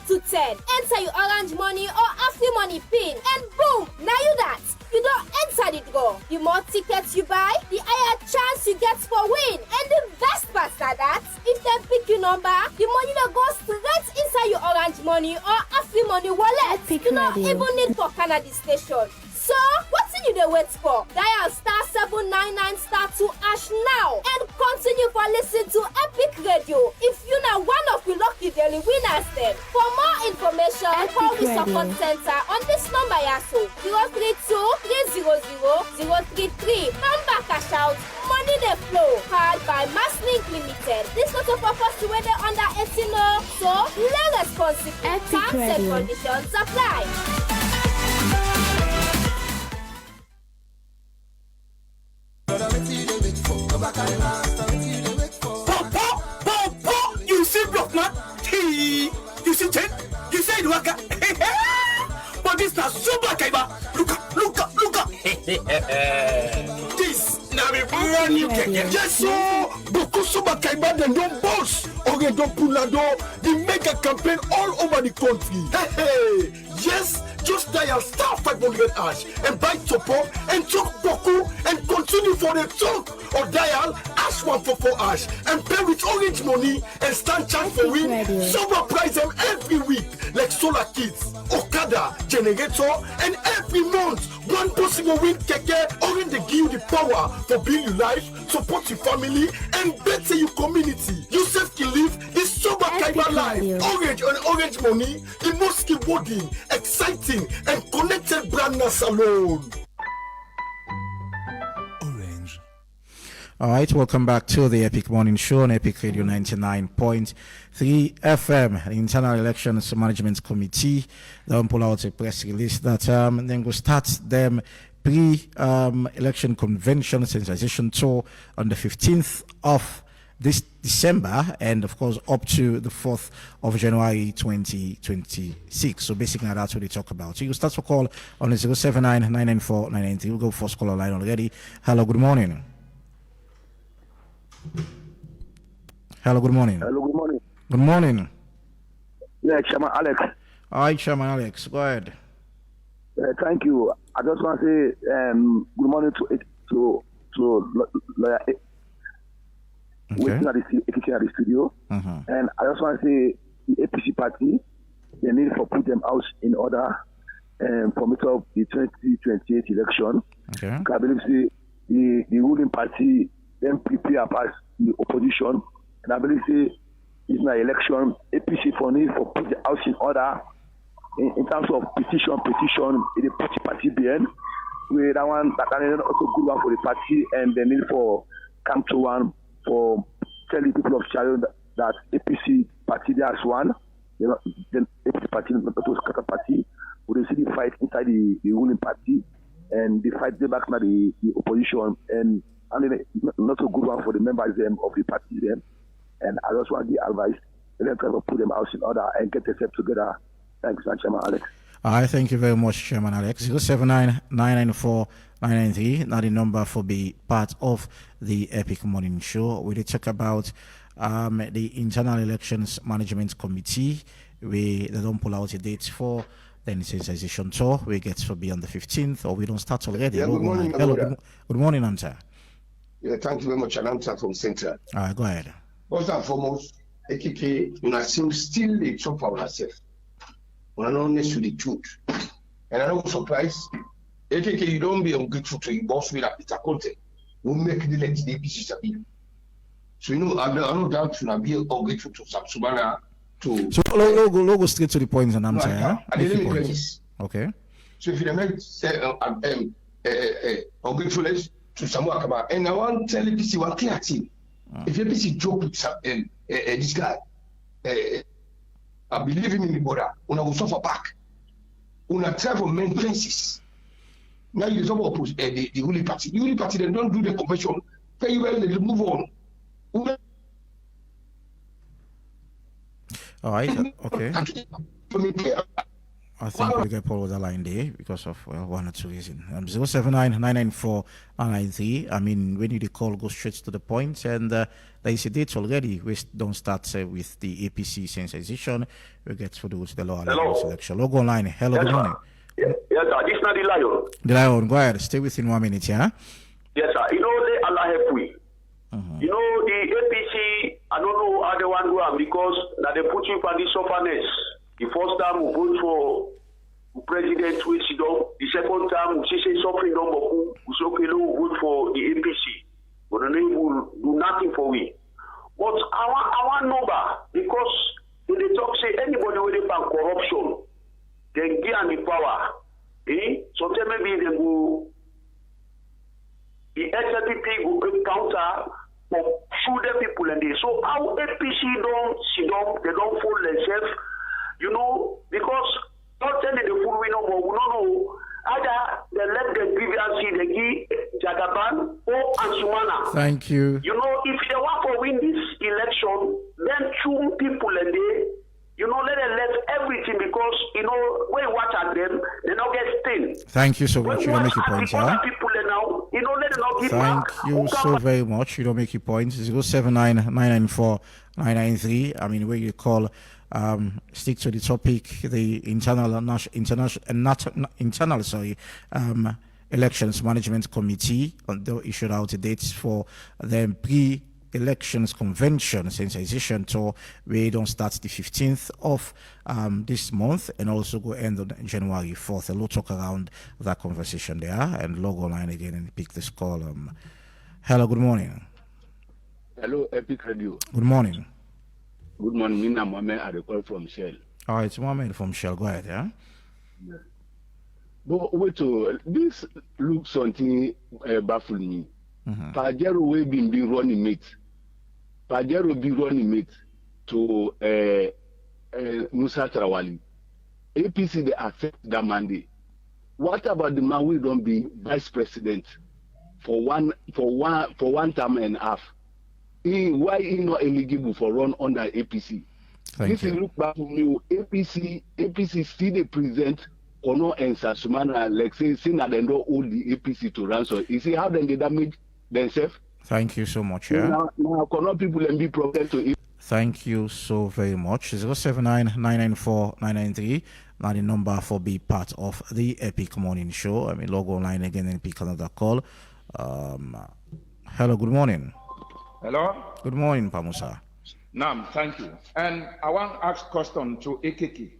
1 to 10. Enter your orange money or Afri money pin and boom, now you that. You don't enter the draw. The more tickets you buy, the higher chance you get for win. And the best part is that if they pick your number, the money that goes straight inside your orange money or Afri money wallet. You don't even need for Canada station. So, what's you they wait for? Dial *799*2# now and continue for listening to Epic Radio. If you know one of the lucky daily winners them. For more information, call the support center on this number yaso 032-300-033. Number cash out, money they flow. Powered by Masslink Limited. This not a purpose to whether under 18 so let responsible. Terms and conditions apply. You see block man? You see ten? You say it waka? But this na super kaiba. Look up. This na be brand new keke. Yes so, beaucoup super kaiba dem don boss. Or don pulado the mega campaign all over the country. Hey. Yes, just dial *500# and buy Topo and talk Boku and continue for the talk, or dial #144# and pay with orange money and stand chance for win. Super prize them every week like solar kits, Okada, generator, and every month one person will win keke. Orange they give you the power for build your life, support your family, and better your community. You self can live this sober Kaiba life. Orange and orange money, the most rewarding, exciting, and connected brand salon. Orange. All right, welcome back to the Epic Morning Show on Epic Radio 99.3 FM. The Internal Elections Management Committee then pull out a press release that then go start them pre-election convention sensitization tour on the 15th of this December and of course up to the 4th of January 2026. So basically that's what they talk about. So you start to call on the 079-994-993. We'll go first caller line already. Hello, good morning. Hello, good morning. Hello, good morning. Good morning. Yeah, Chairman Alex. Hi, Chairman Alex. Go ahead. Thank you. I just want to say good morning to lawyer. Okay. Waiting at the studio. And I just want to say the APC party, they need to put them out in order for meet up the 2028 election. Okay. I believe the ruling party then prepare past the opposition, and I believe the it's not election. APC for need for put the house in order in terms of petition, the party behind. We that one that can also good one for the party, and the need for come to one for tell the people of Chile that APC party there's one. You know, then APC party not to scatter party. We see the fight inside the ruling party, and the fight they back now the opposition, and not a good one for the members them of the party them. And I just want to give advice. Let them put them house in order and get themselves together. Thanks, Chairman Alex. All right, thank you very much, Chairman Alex. 079-994-993, now the number for be part of the Epic Morning Show. We did talk about the Internal Elections Management Committee. They don't pull out a date for the sensitization tour. We get to be on the 15th, or we don't start already. Yeah, good morning, good morning, Anta. Yeah, thank you very much, Ananta from Central. All right, go ahead. First and foremost, AKK, you know, seem still a chop for ourselves. We are not honest with the truth. And I'm not surprised. AKK, you don't be ungrateful to your boss with a Peter Conte. We make the let the APC sabi. So, you know, I don't doubt you be ungrateful to Samsumana to. So, go straight to the point, and I'm saying, okay. So, if you make ungratefulness to Samuel Akaba, and I want to tell APC one clear thing. If APC joke with this guy, I believe in the border, una will suffer back. Una try for main fences. Now you talk about the ruling party. The ruling party, they don't do the convention. Very well, they move on. All right, okay. I think we get Paul with the line there because of one or two reasons. 079-994-993. I mean, when you call, go straight to the point. And there is a date already. We don't start with the APC sensitization. We get to the lower level selection. Logo online. Hello, yes, good morning. Yes, sir. This is not the Lion. The Lion, go ahead. Stay within 1 minute, yeah? Yes, sir. You know, they Allah help we. You know, the APC, I don't know how they want to go because now they put you for the sufferness. The first time we vote for President Wisidon, the second time we say suffering number who we say okay, we vote for the APC. But the name will do nothing for we. But I want number because when they talk say anybody with a corruption, they get the power. Sometimes maybe they go the SLPP will counter for shoot the people and they so how APC don't sit down, they don't fool themselves. You know, because not telling the full we know, we don't know either they let the grievances they give Jagaban or Ansumana. Thank you. You know, if they want to win this election, then two people and they, you know, let them left everything because, you know, when you watch at them, they don't get stained. Thank you so much. You don't make your points, yeah? People now, you know, let them not give Thank back. you so very much. You don't make your points. 079-994-993. I mean, where you call, stick to the topic, the internal elections management committee issued out a date for the pre-elections convention sensitization tour. We don't start the 15th of this month and also go end on January 4th. A lot talk around that conversation there and log online again and pick this call. Hello, good morning. Hello, Epic Radio. Good morning. Good morning, Mina Mohamed. I call from Shell. All right, it's Mohamed from Shell. Go ahead, yeah? But wait, this looks something baffling me. Pajero will be running mate. Pajero be running mate to Musa Trawali. APC, they accept that mandate. What about the man who don't be vice president for one term and a half? Why he not eligible for run under APC? This is look back to me. APC still they present Kono and Sasumana like saying that they don't hold the APC to ransom. You see how then they damage themselves? Thank you so much. Yeah. Now Kono people and be problem to it. Thank you so very much. 079-994-993. Now the number for be part of the Epic Morning Show. I mean, log online again and pick another call. Hello, good morning. Hello? Good morning, Pamusa. Nam, thank you. And I want to ask question to AKK.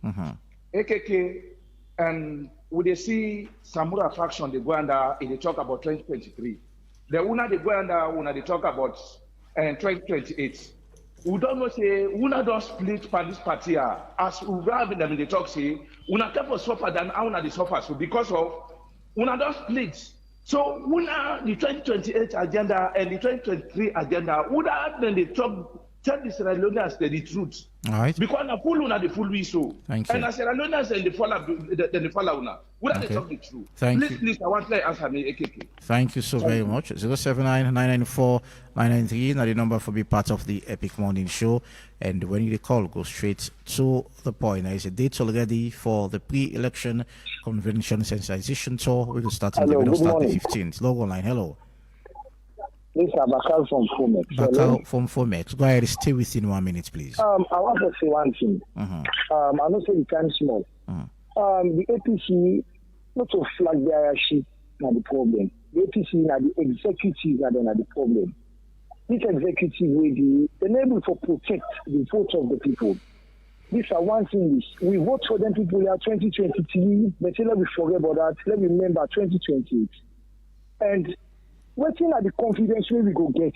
AKK, and would they see Samura faction, they go under, they talk about 2023. The una they go under, they talk about 2028. we don't know say una don't split for this party as we have them in the talk say una tell for suffer than una the suffer so because of una don't split. So una the 2028 agenda and the 2023 agenda una then they talk tell the Sierra Leoneans the truth. All right. Because na full una the full we so. Thank you. And as Sierra Leoneans and the follow una. Una they talk the truth. Thank please, you. Please, I want to answer me AKK. Thank you so very much. 079-994-993, now the number for be part of the Epic Morning Show. And when you call, go straight to the point. There is a date already for the pre-election convention sensitization tour. We will start on the 15th. Logo line, hello. This is Bakal from Fomex. Bakal from Fomex. Go ahead, stay within 1 minute, please. I want to say one thing. I know say the time small. The APC, not to flag the hierarchy, not the problem. The APC, not the executive, not the problem. This executive will be enable to protect the vote of the people. This is one thing. We vote for them people here 2023, but let me forget about that. Let me remember 2028. And waiting at the confidence where we go get.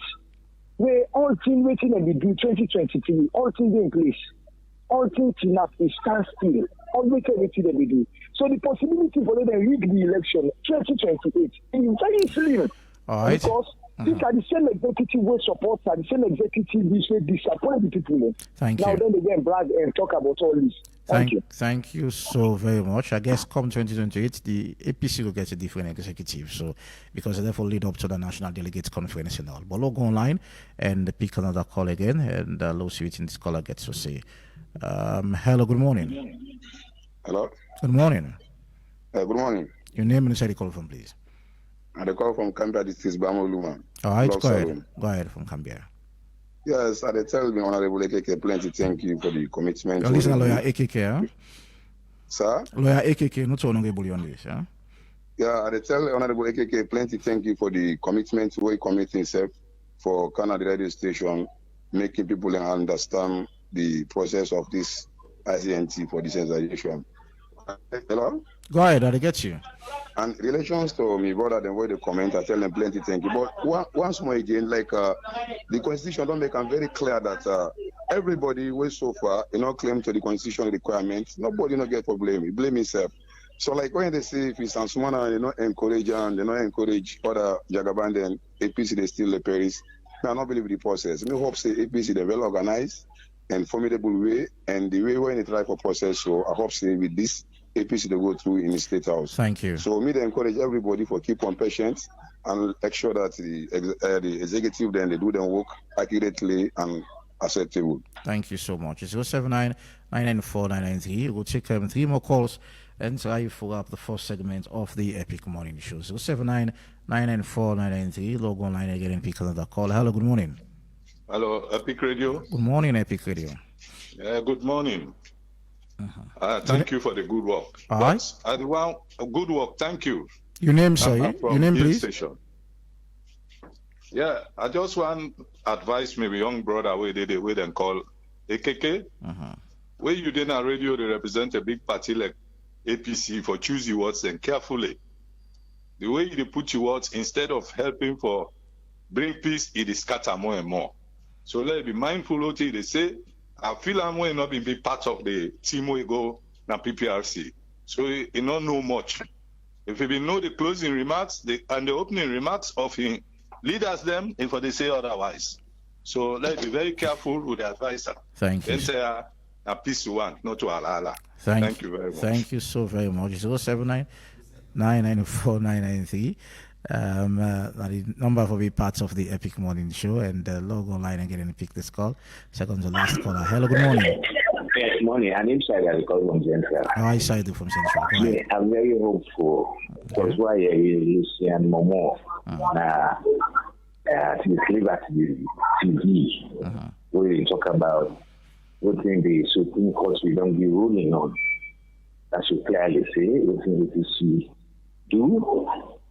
Where all things waiting and we do 2023, all things in place. All things enough is stand still. All waiting that we do. So the possibility for them to rig the election 2028 is very slim. All right. Because these are the same executive way support, are the same executive which way disappoint the people. Thank now you. Then they get brag and talk about all this. Thank you. Thank you so very much. I guess come 2028, the APC will get a different executive. So, because therefore lead up to the National Delegates Conference and all. But we'll go online and pick another call again, and we'll see what this caller gets to say. Hello, good morning. Hello. Good morning. Good morning. Your name and where you call from, please. I call from Canberra district, Bamoluma. All right, go ahead. Go ahead from Canberra. Yes, I tell me, Honorable AKK, plenty thank you for the commitment. You're listening to lawyer AKK, huh? Sir? Lawyer AKK, not so honorable on this, huh? Yeah, I tell Honorable AKK, plenty thank you for the commitment where he commit himself for Canada radio station, making people understand the process of this ICNT for decentralization. Hello? Go ahead, I'll get you. And relations to me brother, then where they comment, I tell them plenty thank you. But once more again, like the Constitution don't make it very clear that everybody will so far, claim to the Constitution requirements. Nobody not get problem. He blame himself. So like when they say if it's Ansumana, encourage and encourage other Jagaban, then APC they still the Paris. I don't believe the process. I hope say APC they well organized and formidable way, and the way when they try for process. So I hope say with this APC they go through in the State House. Thank you. So me they encourage everybody for keep on patient and make sure that the executive then they do their work accurately and acceptable. Thank you so much. It's 079-994-993. We'll take 3 more calls and try to follow up the first segment of the Epic Morning Show. 079-994-993. Log online again and pick another call. Hello, good morning. Hello, Epic Radio. Good morning, Epic Radio. Good morning. Thank you for the good work. All right. Good work. Thank you. Your name, sorry. Your name, please. Station. Yeah, I just want advice maybe young brother where they then call AKK. Where you did on radio, they represent a big party like APC for choose your words and carefully. The way they put your words, instead of helping for bring peace, it is scatter more and more. So let's be mindful of what they say. I feel I'm going not be part of the team we go na PPRC. So you don't know much. If you know the closing remarks and the opening remarks of him, leaders them if they say otherwise. So let's be very careful with the advisor. Thank you. And say a peace you want, not to Allah. Thank you very much. Thank you so very much. 079-994-993. The number will be part of the Epic Morning Show, and log online again and pick this call. Second to last caller. Hello, good morning. Good morning. I'm inside the call from Central. I Saidu from Central. Yeah, I'm very hopeful. Because why you see and Momo to deliver to the TV, we talk about what thing the Supreme Court we don't be ruling on. That should clearly say what thing the PC do.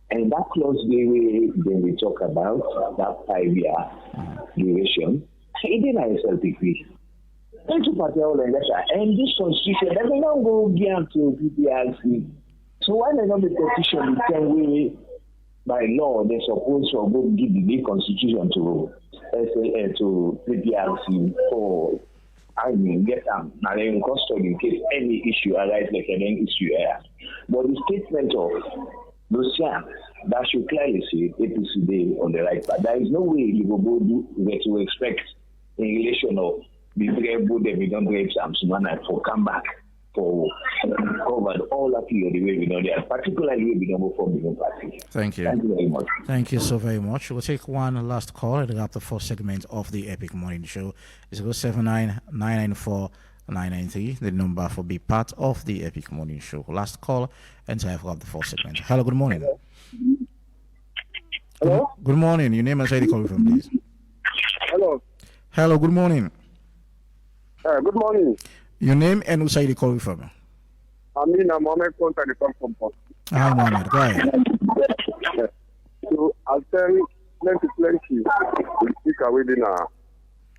And that clause when we talk about that 5-year duration, it didn't SLPP. And this constitution doesn't go beyond to PPRC. So why not the petition the same way by law, they're supposed to go give the constitution to PPRC for get them now in custody in case any issue arises like any issue here. But the statement of Lucian that should clearly say APC Day on the right path. There is no way you will go do that you expect in relation of the brave them we don't grave some man for come back for covered all of you the way we know there, particularly we don't form the party. Thank you. Thank you very much. Thank you so very much. We'll take one last call and wrap the first segment of the Epic Morning Show. It's 079-994-993, the number for be part of the Epic Morning Show. Last call and time for the first segment. Hello, good morning. Hello? Good morning. Your name and where you calling from, please. Hello. Hello, good morning. Good morning. Your name and who you calling from? I'm Mohammed Konta, the come from Port. Hi, Mohammed. Go ahead. So I'll tell plenty. We speak away in a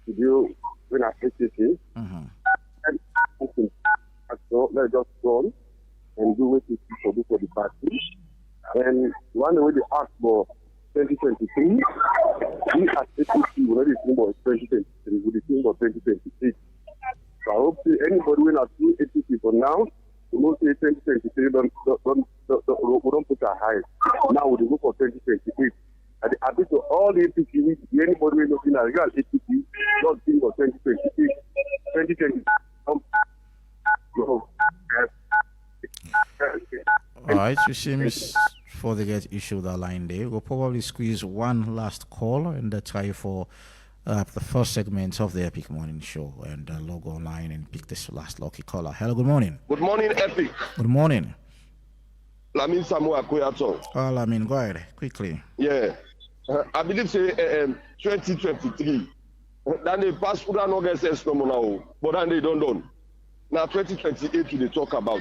video when I PCC. And so let's just go on and do what we do for the party. And one way they ask for 2023, we as APC will not think about 2023, we think about 2026. So I hope anybody will not do APC for now. We will say 2023 don't put our high. Now we go for 2028. And I think to all the APC, anybody will not in a real APC, don't think of 2028. 2020. All right, you seems for the get issue that line there. We'll probably squeeze one last call and try for the first segment of the Epic Morning Show and log online and pick this last lucky caller. Hello, good morning. Good morning, Epic. Good morning. Lamin Samuel Koyato. Oh, Lamin, go ahead, quickly. Yeah. I believe say 2023. Then they pass through an organization now, but then they don't. Now 2028 they talk about.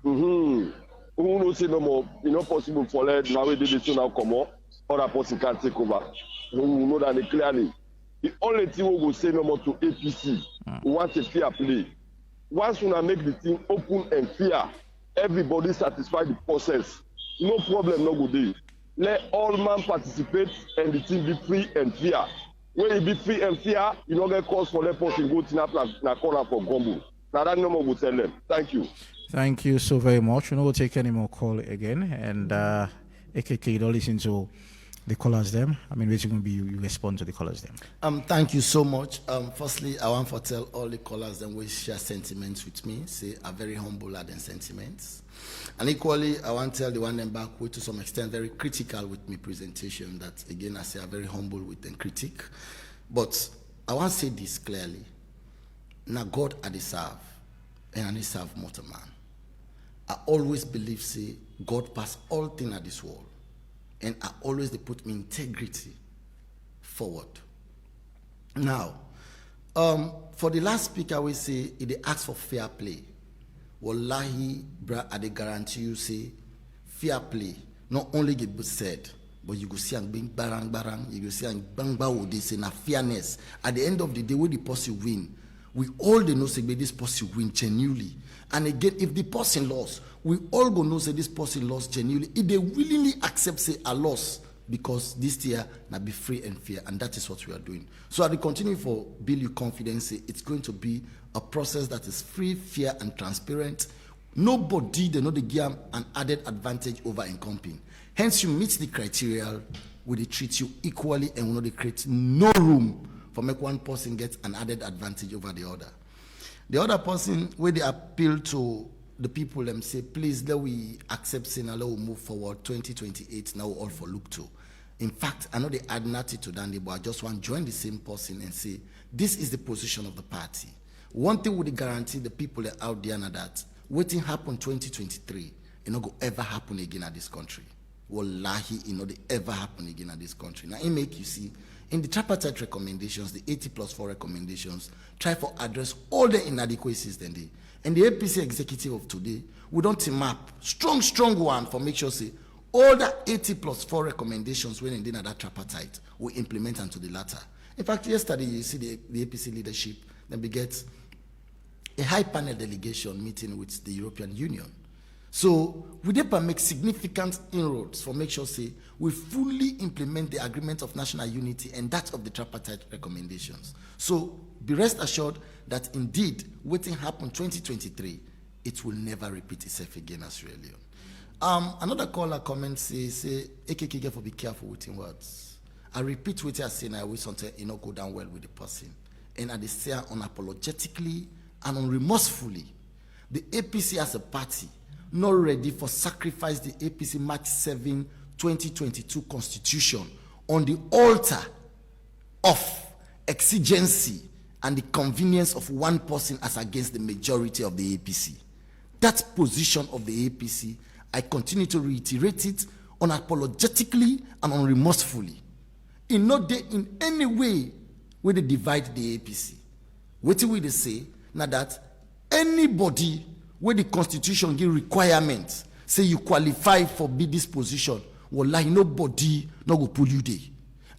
Who will say no more? It's not possible for let now we did this now come up, other person can take over. We know that clearly. The only thing we will say no more to APC, we want a fair play. Once we make the thing open and fair, everybody satisfy the process. No problem, no good day. Let all men participate and the thing be free and fair. When it be free and fair, you don't get calls for that person go to na corner for Gombo. Now that no more will tell them. Thank you. Thank you so very much. We will take any more call again. And AKK, don't listen to the callers them. I mean, which going to be you respond to the callers them. Thank you so much. Firstly, I want to tell all the callers them who share sentiments with me, say are very humble at their sentiments. And equally, I want to tell the one them back who to some extent very critical with me presentation that again I say are very humble with them critic. But I want to say this clearly. Now God I serve and I serve mortal man. I always believe say God pass all things at this world. And I always they put me integrity forward. Now, for the last speaker, we say if they ask for fair play. Wallahi, bra, I guarantee you say fair play. Not only get said, but you go see and bing barang, you go see and bang bao. They say na fairness. At the end of the day, when the person win, we all they know say this person win genuinely. And again, if the person lost, we all go know say this person lost genuinely. If they willingly accept say a loss, because this year na be free and fair, and that is what we are doing. So I will continue for build your confidence. Say it's going to be a process that is free, fair, and transparent. Nobody they know they give an added advantage over incumbent. Hence, you meet the criteria, will they treat you equally, and will not they create no room for make one person get an added advantage over the other. The other person, where they appeal to the people, them say, please, let we accept sin, let we move forward, 2028, now all for look to. In fact, I know they add nothing to that, but I just want to join the same person and say, this is the position of the party. One thing would guarantee the people that are out there that waiting happen 2023, it not go ever happen again at this country. Wallahi, it not ever happen again at this country. Now, it make you see, in the tripartite recommendations, the 80+4 recommendations, try for address all the inadequacies then they. And the APC executive of today, we don't team up strong one for make sure say all the 80+4 recommendations when in that tripartite we implement into the latter. In fact, yesterday you see the APC leadership, then we get a high panel delegation meeting with the European Union. So we therefore make significant inroads for make sure say we fully implement the agreement of national unity and that of the tripartite recommendations. So be rest assured that indeed what happened 2023, it will never repeat itself again as Sierra Leone. Another caller comment say AKK get for be careful with in words. I repeat what I say now, we something it not go down well with the person. And I say unapologetically and unremorsefully, the APC as a party not ready for sacrifice the APC March 7, 2022 constitution on the altar of exigency and the convenience of one person as against the majority of the APC. That position of the APC, I continue to reiterate it unapologetically and unremorsefully. In no day, in any way, where they divide the APC. What will they say? Now that anybody where the constitution give requirements, say you qualify for be this position, wallahi nobody not go pull you there.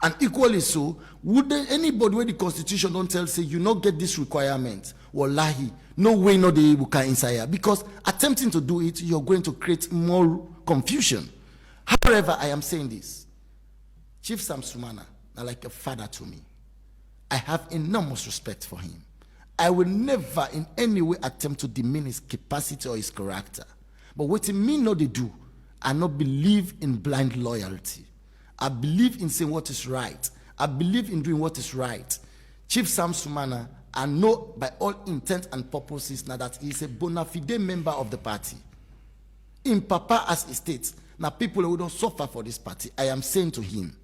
And equally so, would there anybody where the constitution don't tell say you not get this requirement, wallahi, no way no they will can inside, because attempting to do it, you're going to create more confusion. However, I am saying this. Chief Sam Sumana, now like a father to me. I have enormous respect for him. I will never in any way attempt to demean his capacity or his character. But what it mean not they do, I not believe in blind loyalty. I believe in saying what is right. I believe in doing what is right. Chief Sam Sumana, I know by all intent and purposes now that he is a bona fide member of the party. In Papa as he states, now people who don't suffer for this party, I am saying to him,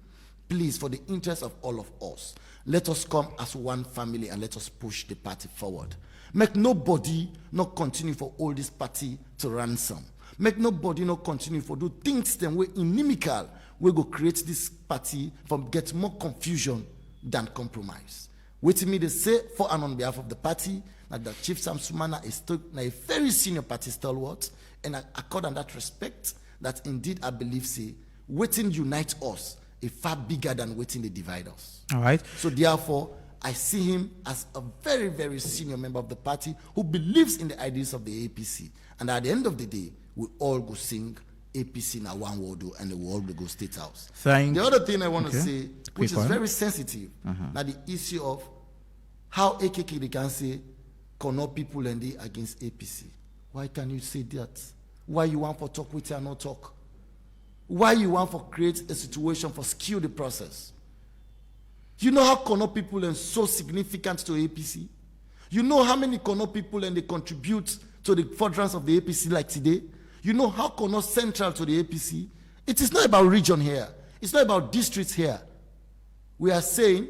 please, for the interest of all of us, let us come as one family and let us push the party forward. Make nobody not continue for all this party to ransom. Make nobody not continue for do things them way inimical. We go create this party from get more confusion than compromise. Wait me they say for and on behalf of the party that the Chief Sam Sumana is still a very senior party stalwart, and I accord on that respect that indeed I believe say waiting unite us is far bigger than waiting they divide us. All right. So therefore, I see him as a very, very senior member of the party who believes in the ideas of the APC. And at the end of the day, we all go sing APC na one word and the world will go State House. The other thing I want to say, which is very sensitive, now the issue of how AKK they can say connect people and they against APC. Why can you say that? Why you want for talk with you and not talk? Why you want for create a situation for skew the process? You know how Kono people are so significant to APC? You know how many Kono people and they contribute to the furtherance of the APC like today? You know how Kono central to the APC? It is not about region here. It's not about districts here. We are saying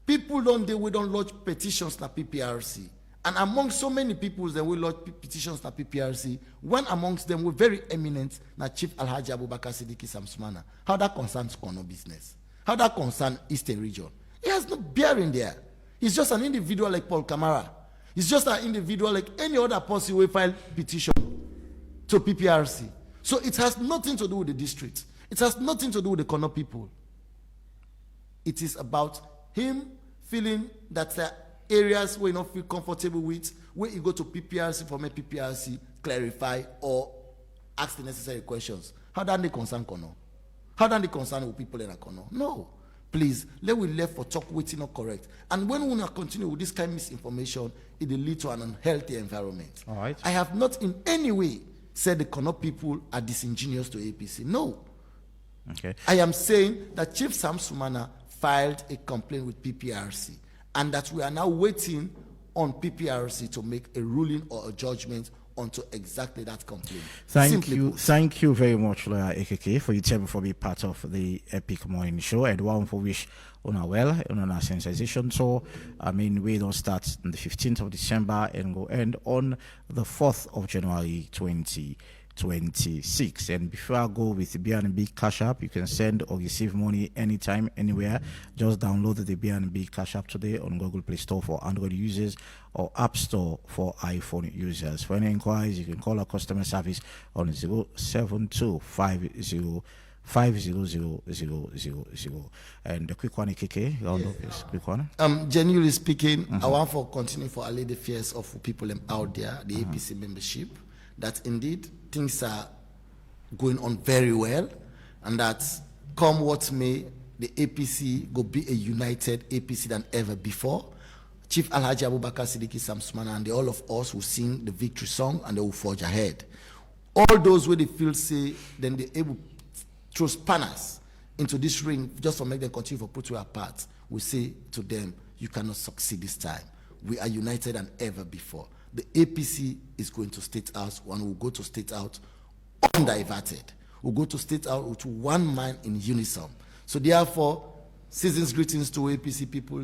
people we don't lodge petitions na PPRC. And among so many people that we lodge petitions na PPRC, one amongst them were very eminent na Chief Alhaji Abubakar Siddiqui Sam Sumana. How that concerns Kono business? How that concerns Eastern region? It has no bearing there. He's just an individual like Paul Kamara. He's just an individual like any other person who file petition to PPRC. So it has nothing to do with the district. It has nothing to do with the Kono people. It is about him feeling that there are areas where you don't feel comfortable with, where you go to PPRC for make PPRC clarify or ask the necessary questions. How do they concern Kono? How do they concern with people in Kono? No. Please, let we left for talk waiting not correct. And when we continue with this kind of misinformation, it will lead to an unhealthy environment. All right. I have not in any way said the Kono people are disingenuous to APC. No. Okay. I am saying that Chief Sam Sumana filed a complaint with PPRC and that we are now waiting on PPRC to make a ruling or a judgment onto exactly that complaint. Thank you very much, Lawyer AKK, for your time for being part of the Epic Morning Show, and one for which on our sensitization. So, I mean, we don't start on the 15th of December and go end on the 4th of January 2026. And before I go with the BNB Cash App, you can send or receive money anytime, anywhere. Just download the BNB Cash App today on Google Play Store for Android users or App Store for iPhone users. For any inquiries, you can call our customer service on 07250 50000. And the quick one, AKK, round up is quick one. Genuinely speaking, I want to continue for allay the fears of people out there, the APC membership. that indeed things are going on very well, and that come what may, the APC go be a united APC than ever before. Chief Alhaji Abubakar Siddiqui Samsumana and all of us will sing the victory song and they will forge ahead. All those where they feel say, then they able to throw spanners into this ring just to make them continue to put you apart. We say to them, you cannot succeed this time. We are united than ever before. The APC is going to State House, and we'll go to State House undiverted. We'll go to State House with one mind in unison. So therefore, season's greetings to APC people.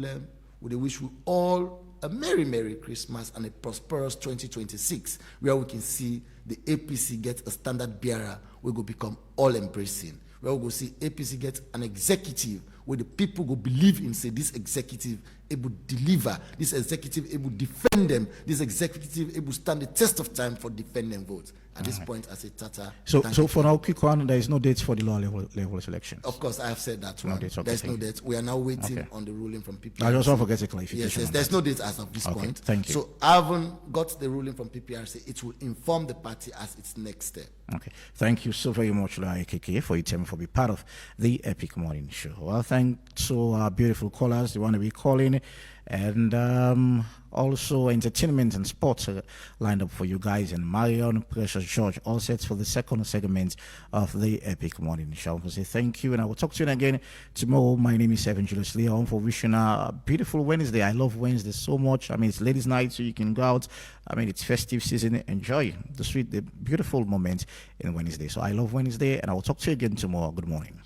We wish you all a Merry Christmas and a prosperous 2026, where we can see the APC get a standard bearer, we will become all-embracing. Where we will see APC get an executive where the people will believe in, say, this executive able to deliver, this executive able to defend them, this executive able to stand the test of time for defending votes. At this point, I say Tata. So for now, quick one, there is no date for the lower level elections. Of course, I have said that one. No date, okay, there's no date. We are now waiting on the ruling from PPRC. I just want to get a clarification. Yes, there's no date as of this point. Thank you. So I haven't got the ruling from PPRC. It will inform the party as its next step. Okay. Thank you so very much, AKK, for your time for being part of the Epic Morning Show. Well, thanks to our beautiful callers, the one to be calling, and also entertainment and sports lined up for you guys. And Marion, Precious George, all set for the second segment of the Epic Morning Show. I want to say thank you, and I will talk to you again tomorrow. My name is Evangelist Leon for wishing a beautiful Wednesday. I love Wednesday so much. I mean, it's ladies' night, so you can go out. I mean, it's festive season. Enjoy the beautiful moment in Wednesday. So I love Wednesday, and I will talk to you again tomorrow. Good morning.